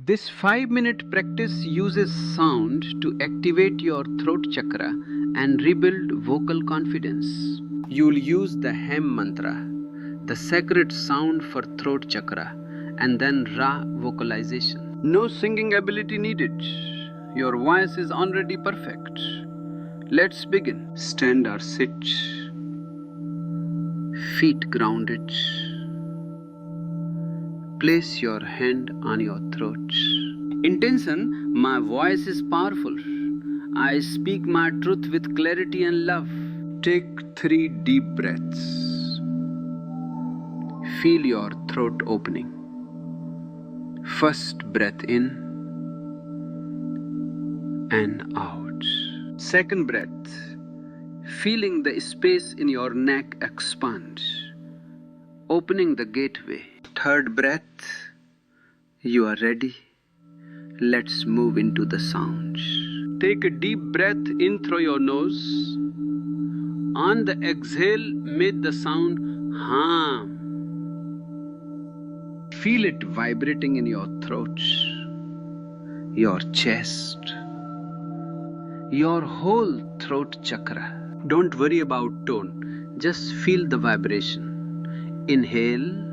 This 5-minute practice uses sound to activate your throat chakra and rebuild vocal confidence. You'll use the Hem mantra, the sacred sound for throat chakra, and then Ra vocalization. No singing ability needed. Your voice is already perfect. Let's begin. Stand or sit. Feet grounded. Place your hand on your throat. Intention: my voice is powerful. I speak my truth with clarity and love. Take 3 deep breaths. Feel your throat opening. First breath in and out. Second breath, feeling the space in your neck expand, opening the gateway. Third breath, you are ready. Let's move into the sounds. Take a deep breath in through your nose. On the exhale, make the sound hum. Feel it vibrating in your throat, your chest, your whole throat chakra. Don't worry about tone, just feel the vibration. Inhale.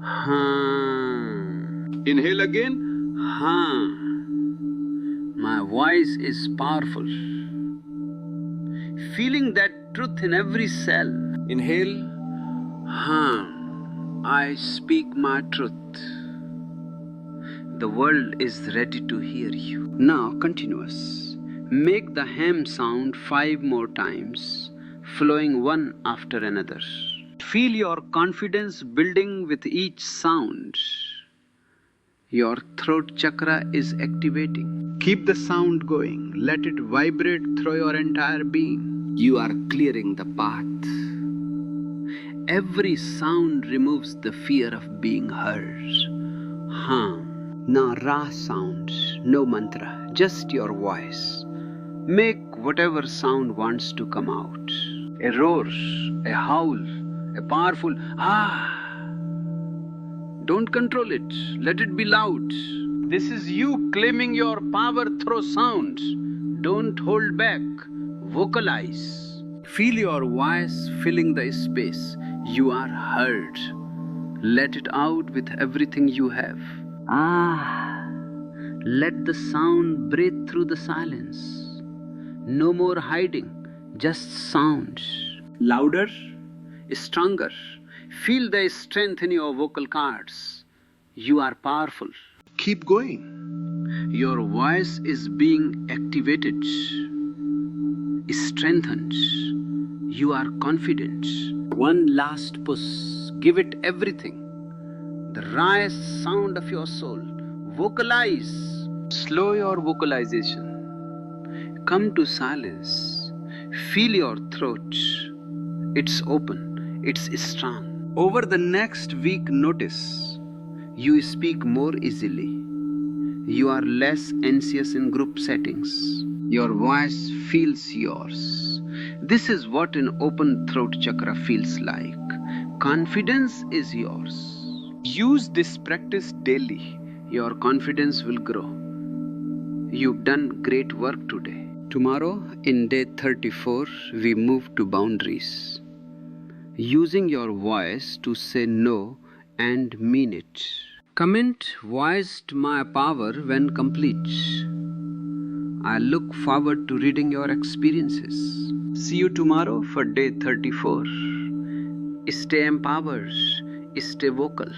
Hum. Inhale again. Hum. My voice is powerful. Feeling that truth in every cell. Inhale. Hum. I speak my truth. The world is ready to hear you. Now continuous. Make the Hem sound 5 more times, flowing one after another. Feel your confidence building with each sound. Your throat chakra is activating. Keep the sound going. Let it vibrate through your entire being. You are clearing the path. Every sound removes the fear of being heard. Hum. Now Ra sound, no mantra, just your voice. Make whatever sound wants to come out. A roar, a howl, a powerful ah. Don't control it, let it be loud. This is you claiming your power through sound. Don't hold back, vocalize. Feel your voice filling the space. You are heard. Let it out with everything you have. Ah, let the sound breathe through the silence. No more hiding, just sound. Louder, stronger. Feel the strength in your vocal cords. You are powerful. Keep going. Your voice is being activated, strengthened. You are confident. One last push. Give it everything. The rawest sound of your soul. Vocalize. Slow your vocalization. Come to silence. Feel your throat. It's open. It's strong. Over the next week, notice you speak more easily. You are less anxious in group settings. Your voice feels yours. This is what an open throat chakra feels like. Confidence is yours. Use this practice daily. Your confidence will grow. You've done great work today. Tomorrow, in day 34, we move to boundaries. Using your voice to say no and mean it. Comment "Voiced my power" when complete. I look forward to reading your experiences. See you tomorrow for day 34. Stay empowered, stay vocal.